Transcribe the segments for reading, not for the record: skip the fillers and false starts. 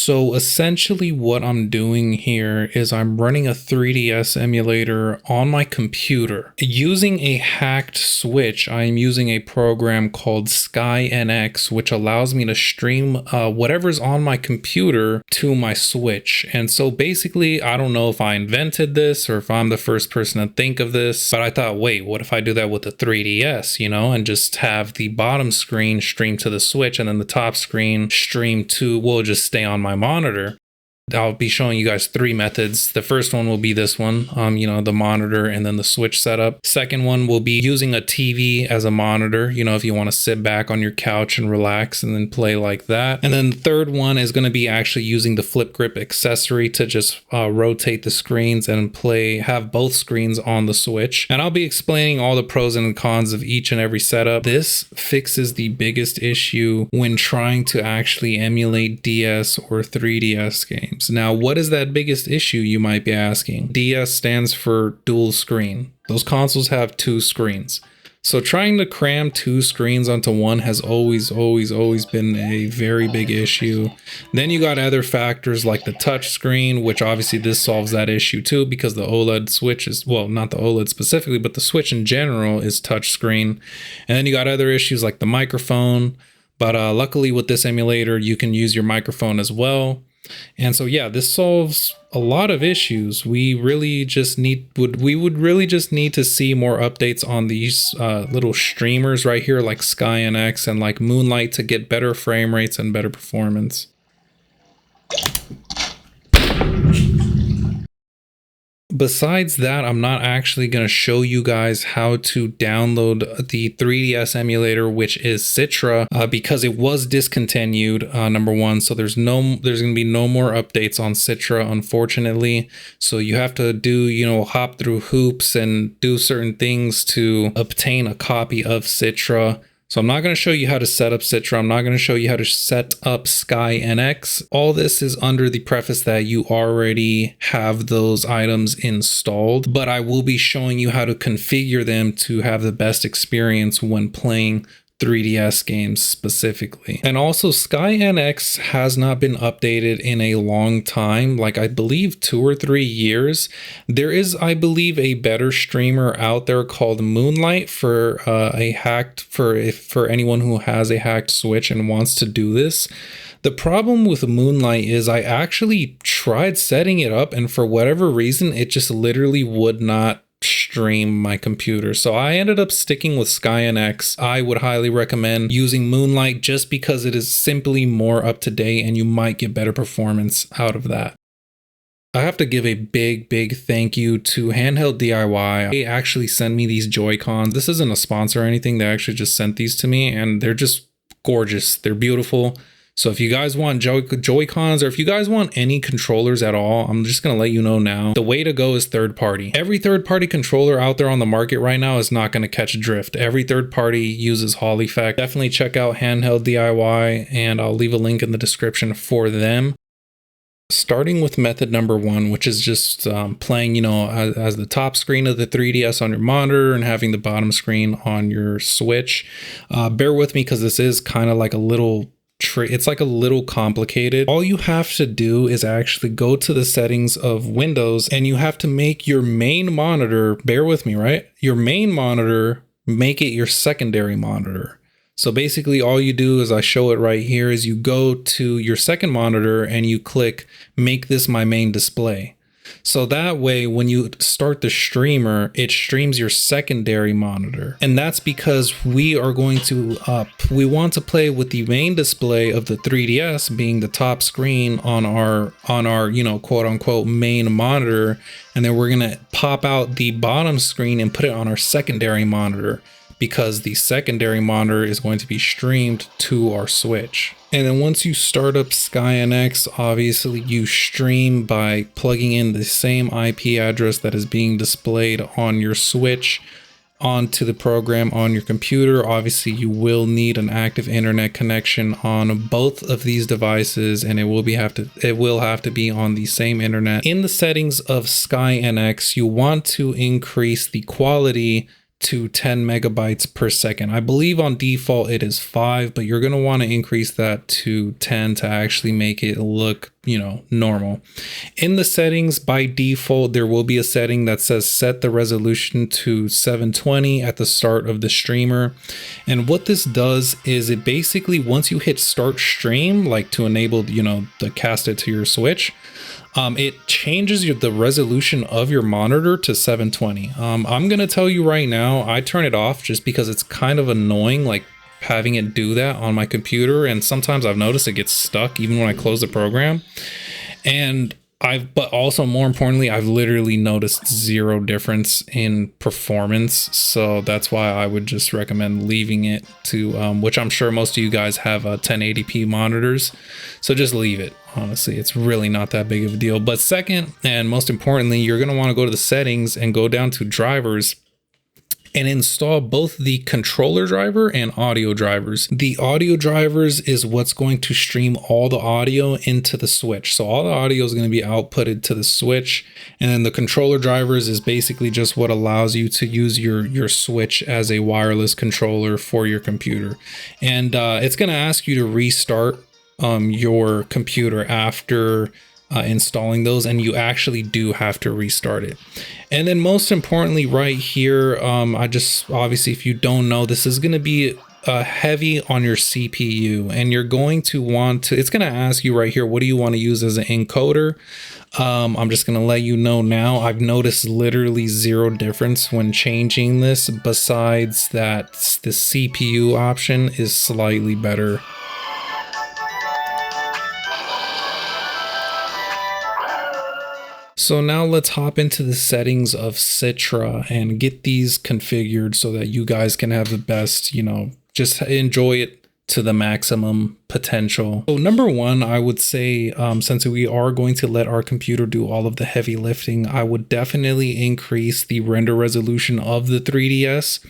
So essentially what I'm doing here is I'm running a 3DS emulator on my computer. Using a hacked switch, I'm using a program called SkyNX, which allows me to stream whatever's on my computer to my Switch. And so basically, I don't know if I invented this or if I'm the first person to think of this, but I thought, wait, what if I do that with the 3DS, you know, and just have the bottom screen stream to the Switch and then the top screen stream to, will just stay on my monitor. I'll be showing you guys three methods. The first one will be this one, you know, the monitor and then the Switch setup. Second one will be using a TV as a monitor, you know, if you want to sit back on your couch and relax and then play like that. And then the third one is going to be actually using the flip grip accessory to just rotate the screens and have both screens on the Switch. And I'll be explaining all the pros and cons of each and every setup. This fixes the biggest issue when trying to actually emulate DS or 3DS games. Now, what is that biggest issue, you might be asking? DS stands for dual screen. Those consoles have two screens. So trying to cram two screens onto one has always been a very big issue. Then you got other factors like the touch screen, which obviously this solves that issue too, because the OLED Switch is, well, not the OLED specifically, but the Switch in general is touch screen. And then you got other issues like the microphone. But luckily with this emulator, you can use your microphone as well. And so, yeah, this solves a lot of issues. We really just would really just need to see more updates on these little streamers right here, like SkyNX and like Moonlight, to get better frame rates and better performance. Besides that, I'm not actually going to show you guys how to download the 3DS emulator, which is Citra, because it was discontinued, number one. So there's going to be no more updates on Citra, unfortunately. So you have to do, you know, hop through hoops and do certain things to obtain a copy of Citra. So I'm not going to show you how to set up Citra. I'm not going to show you how to set up SkyNX. All this is under the preface that you already have those items installed, but I will be showing you how to configure them to have the best experience when playing 3DS games specifically. And also SkyNX has not been updated in a long time, like I believe 2 or 3 years. There is, I believe, a better streamer out there called Moonlight for anyone who has a hacked Switch and wants to do this. The problem with Moonlight is I actually tried setting it up, and for whatever reason, it just literally would not stream my computer. So I ended up sticking with SkyNX. I would highly recommend using Moonlight just because it is simply more up to date and you might get better performance out of that. I have to give a big thank you to Handheld DIY. They actually sent me these Joy-Cons. This isn't a sponsor or anything. They actually just sent these to me and they're just gorgeous. They're beautiful. So if you guys want Joy-Cons or if you guys want any controllers at all, I'm just going to let you know now. The way to go is third party. Every third party controller out there on the market right now is not going to catch drift. Every third party uses Hall effect. Definitely check out Handheld DIY and I'll leave a link in the description for them. Starting with method number one, which is just playing, you know, as the top screen of the 3DS on your monitor and having the bottom screen on your Switch. Bear with me because this is kind of like a little it's like a little complicated. All you have to do is actually go to the settings of Windows and you have to make your main monitor, bear with me, right? Your main monitor, make it your secondary monitor. So basically all you do is I show it right here is you go to your second monitor and you click make this my main display. So that way, when you start the streamer, it streams your secondary monitor. And that's because we are going to, we want to play with the main display of the 3DS being the top screen on our, you know, quote unquote main monitor. And then we're going to pop out the bottom screen and put it on our secondary monitor, because the secondary monitor is going to be streamed to our Switch. And then once you start up SkyNX, obviously you stream by plugging in the same IP address that is being displayed on your Switch onto the program on your computer. Obviously you will need an active internet connection on both of these devices, and it will have to be on the same internet. In the settings of SkyNX, you want to increase the quality to 10 megabytes per second. I believe on default it is 5, but you're going to want to increase that to 10 to actually make it look normal. In the settings, by default, there will be a setting that says set the resolution to 720 at the start of the streamer. And what this does is it basically, once you hit start stream, like to enable, to cast it to your Switch, it changes the resolution of your monitor to 720. I'm going to tell you right now, I turn it off just because it's kind of annoying, like having it do that on my computer, and sometimes I've noticed it gets stuck even when I close the program. And but also more importantly, I've literally noticed zero difference in performance. So that's why I would just recommend leaving it to, which I'm sure most of you guys have 1080p monitors. So just leave it. Honestly, it's really not that big of a deal. But second, and most importantly, you're going to want to go to the settings and go down to drivers and install both the controller driver and audio drivers. The audio drivers is what's going to stream all the audio into the Switch. So all the audio is going to be outputted to the Switch. And then the controller drivers is basically just what allows you to use your Switch as a wireless controller for your computer. And it's going to ask you to restart your computer after installing those, and you actually do have to restart it. And then most importantly right here, obviously, if you don't know, this is going to be heavy on your CPU, and you're going to want to, it's going to ask you right here, what do you want to use as an encoder? I'm just going to let you know now, I've noticed literally zero difference when changing this, besides that the CPU option is slightly better. So now let's hop into the settings of Citra and get these configured so that you guys can have the best, just enjoy it to the maximum potential. So number one, I would say, since we are going to let our computer do all of the heavy lifting, I would definitely increase the render resolution of the 3DS.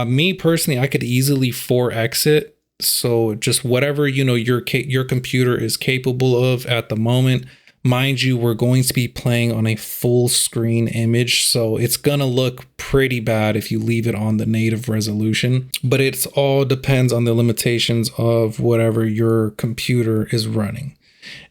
Me personally, I could easily 4x it. So just whatever, your computer is capable of at the moment. Mind you, we're going to be playing on a full screen image, so it's gonna look pretty bad if you leave it on the native resolution, but it's all depends on the limitations of whatever your computer is running.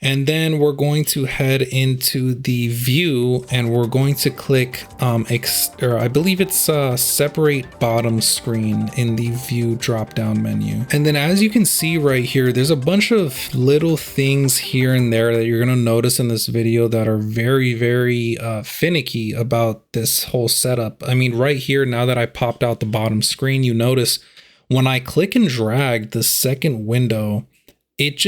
And then we're going to head into the view, and we're going to click I believe it's separate bottom screen in the view drop down menu. And then as you can see right here, there's a bunch of little things here and there that you're going to notice in this video that are very, very finicky about this whole setup. I mean, right here, now that I popped out the bottom screen, you notice when I click and drag the second window, it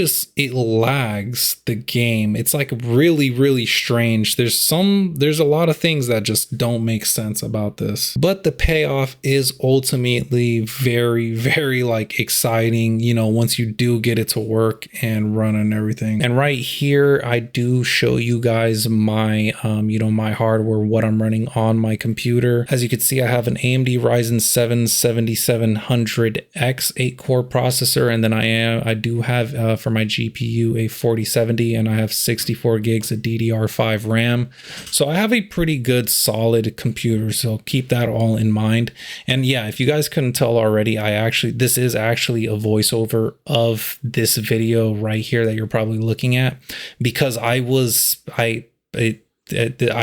lags the game. It's like really, really strange. There's a lot of things that just don't make sense about this, but the payoff is ultimately very, very like exciting, once you do get it to work and run and everything. And right here, I do show you guys my, my hardware, what I'm running on my computer. As you can see, I have an AMD Ryzen 7 7700X 8-core processor, and then I do have for my GPU a 4070, and I have 64 gigs of DDR5 RAM. So I have a pretty good solid computer, so keep that all in mind. And yeah, if you guys couldn't tell already, this is actually a voiceover of this video right here that you're probably looking at, because I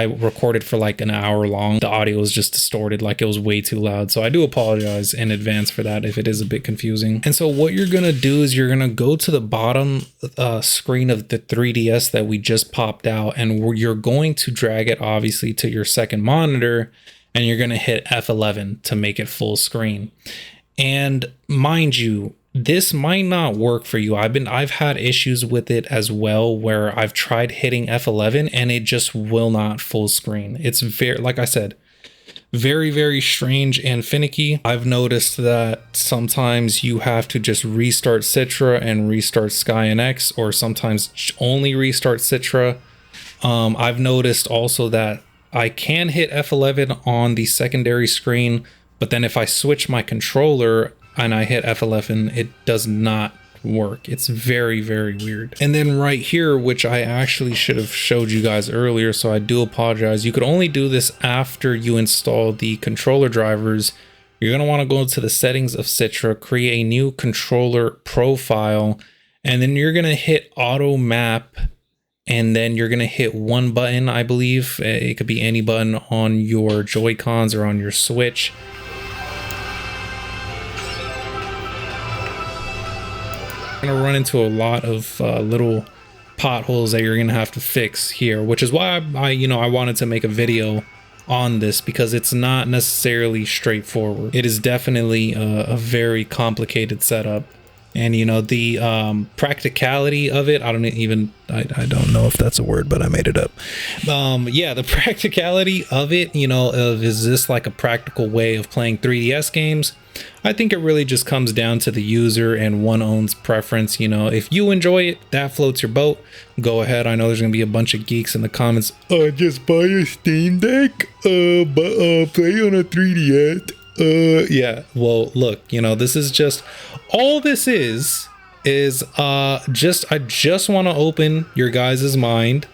recorded for like an hour long. The audio was just distorted, like it was way too loud. So I do apologize in advance for that if it is a bit confusing. And so what you're going to do is you're going to go to the bottom screen of the 3DS that we just popped out, and you're going to drag it obviously to your second monitor, and you're going to hit F11 to make it full screen. And mind you, this might not work for you. I've had issues with it as well, where I've tried hitting F11 and it just will not full screen. It's very, like I said, very, very strange and finicky. I've noticed that sometimes you have to just restart Citra and restart SkyNX, or sometimes only restart Citra. I've noticed also that I can hit F11 on the secondary screen, but then if I switch my controller and I hit F11, it does not work. It's very, very weird. And then right here, which I actually should have showed you guys earlier, so I do apologize. You could only do this after you install the controller drivers. You're going to want to go to the settings of Citra, create a new controller profile, and then you're going to hit auto map and then you're going to hit one button, I believe. It could be any button on your Joy-Cons or on your Switch. You're going to run into a lot of little potholes that you're going to have to fix here, which is why I wanted to make a video on this, because it's not necessarily straightforward. It is definitely a very complicated setup. And the practicality of it, I don't know if that's a word, but I made it up. Yeah, the practicality of it, is this like a practical way of playing 3DS games? I think it really just comes down to the user and one own's preference. If you enjoy it, that floats your boat, go ahead. I know there's gonna be a bunch of geeks in the comments. Just buy a Steam Deck, but play on a 3DS. Yeah, well, look, this is just all this is I just want to open your guys' mind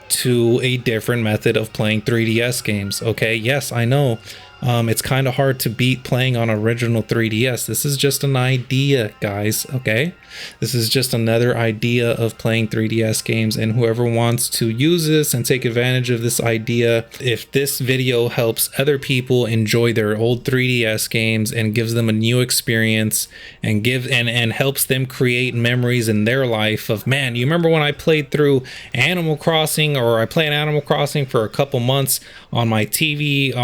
to a different method of playing 3DS games. Okay, yes, I know. It's kind of hard to beat playing on original 3DS. This is just an idea, guys, okay? This is just another idea of playing 3DS games, and whoever wants to use this and take advantage of this idea, if this video helps other people enjoy their old 3DS games and gives them a new experience and helps them create memories in their life of, man, you remember when I played through Animal Crossing, or I played Animal Crossing for a couple months on my TV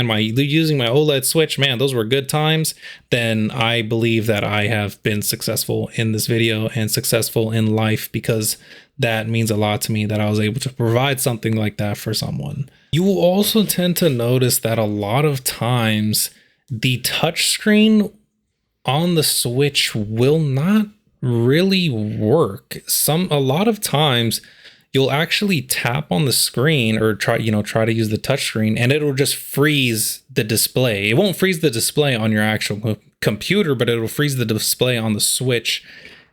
and using my OLED Switch, man, those were good times, then I believe that I have been successful in this video and successful in life, because that means a lot to me that I was able to provide something like that for someone. You will also tend to notice that a lot of times the touchscreen on the Switch will not really work. A lot of times you'll actually tap on the screen or try to use the touchscreen, and it'll just freeze the display. It won't freeze the display on your actual computer, but it'll freeze the display on the Switch.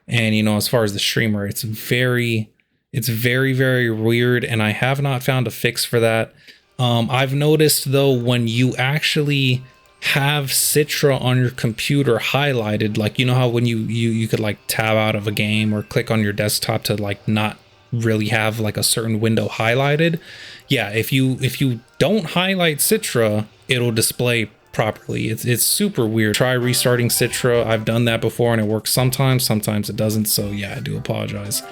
And as far as the streamer, it's very, very weird, and I have not found a fix for that. I've noticed though, when you actually have Citra on your computer highlighted, like how when you could like tab out of a game or click on your desktop to like not really have like a certain window highlighted. Yeah, if you don't highlight Citra, it'll display properly. It's super weird. Try restarting Citra. I've done that before and it works sometimes it doesn't. So yeah, I do apologize.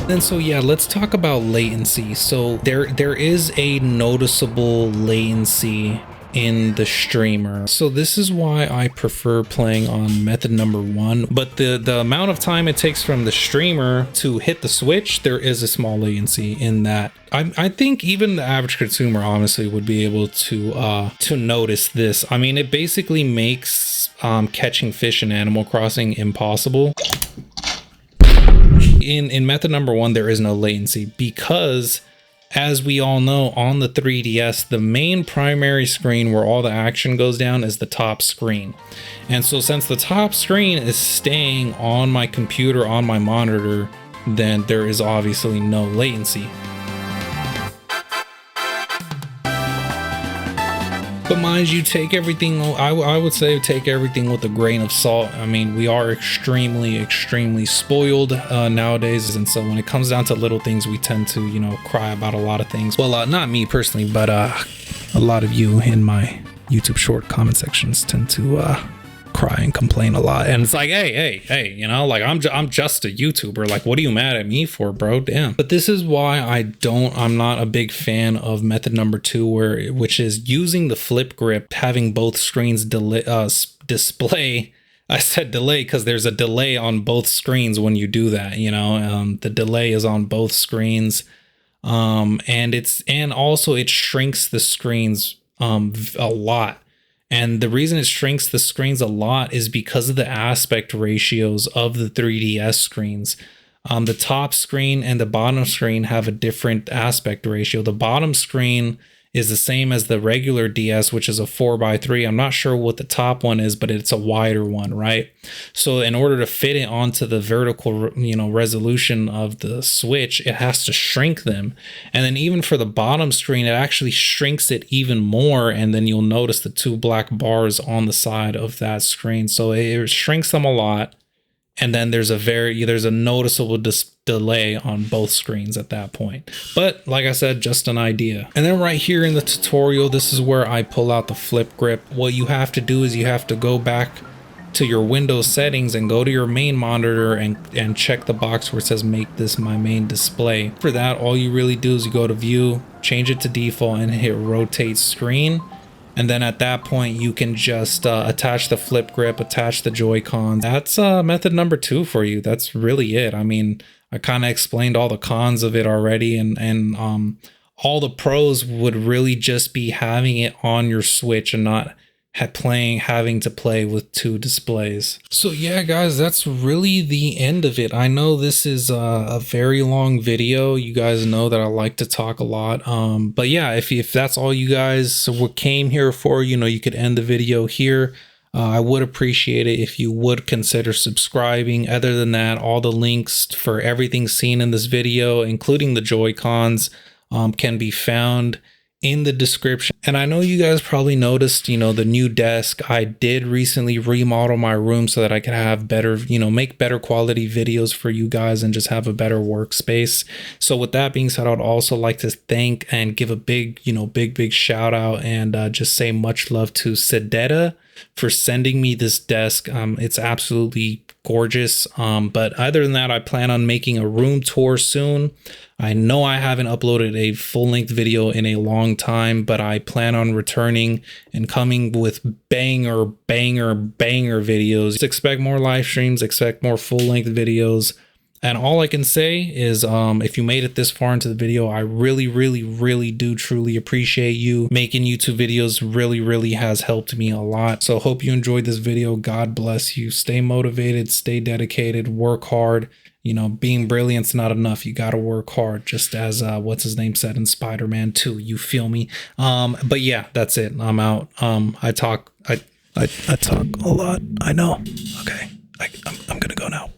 And so yeah, let's talk about latency. So there is a noticeable latency in the streamer. So this is why I prefer playing on method number 1, but the amount of time it takes from the streamer to hit the Switch, there is a small latency in that. I think even the average consumer honestly would be able to notice this. I mean, it basically makes catching fish in Animal Crossing impossible. In method number 1, there is no latency because, as we all know, on the 3DS, the main primary screen where all the action goes down is the top screen. And so since the top screen is staying on my computer, on my monitor, then there is obviously no latency. But mind you, take everything, I would say take everything with a grain of salt. I mean, we are extremely spoiled nowadays. And so when it comes down to little things, we tend to, cry about a lot of things. Well, not me personally, but a lot of you in my YouTube short comment sections tend to cry and complain a lot. And it's like, hey, like I'm just a YouTuber. Like, what are you mad at me for, bro? Damn. But this is why I'm not a big fan of method number 2, which is using the flip grip, having both screens display. I said delay because there's a delay on both screens when you do that. The delay is on both screens, and also it shrinks the screens a lot. And the reason it shrinks the screens a lot is because of the aspect ratios of the 3DS screens. The top screen and the bottom screen have a different aspect ratio. The bottom screen is the same as the regular DS, which is a 4:3. I'm not sure what the top one is, but it's a wider one, right? So in order to fit it onto the vertical, resolution of the Switch, it has to shrink them. And then even for the bottom screen, it actually shrinks it even more. And then you'll notice the 2 black bars on the side of that screen. So it shrinks them a lot. And then there's a noticeable delay on both screens at that point. But like I said, just an idea. And then right here in the tutorial, this is where I pull out the flip grip. What you have to do is you have to go back to your Windows settings and go to your main monitor and check the box where it says make this my main display. For that, all you really do is you go to view, change it to default, and hit rotate screen. And then at that point, you can just attach the flip grip, attach the Joy-Con. That's method number 2 for you. That's really it. I mean, I kind of explained all the cons of it already, and all the pros would really just be having it on your Switch and not having to play with 2 displays. So yeah, guys, that's really the end of it. I know this is a very long video. You guys know that I like to talk a lot. But yeah, if that's all you guys came here for, you know, you could end the video here. I would appreciate it if you would consider subscribing. Other than that, all the links for everything seen in this video, including the Joy-Cons, can be found in the description. And I know you guys probably noticed, you know, the new desk. I did recently remodel my room so that I could have better, you know, make better quality videos for you guys and just have a better workspace. So with that being said, I'd also like to thank and give a big, you know, big shout out and just say much love to SEDETA for sending me this desk. It's absolutely gorgeous. But other than that, I plan on making a room tour soon. I know I haven't uploaded a full-length video in a long time, but I plan on returning and coming with banger videos. Just expect more live streams, expect more full-length videos. And all I can say is if you made it this far into the video, I really do truly appreciate you. Making YouTube videos really has helped me a lot. So hope you enjoyed this video. God bless you. Stay motivated, stay dedicated, work hard. You know, being brilliant's not enough. You got to work hard, just as what's his name said in Spider-Man 2. You feel me? But yeah, that's it. I'm out. I talk a lot. I know. Okay. I'm gonna go now.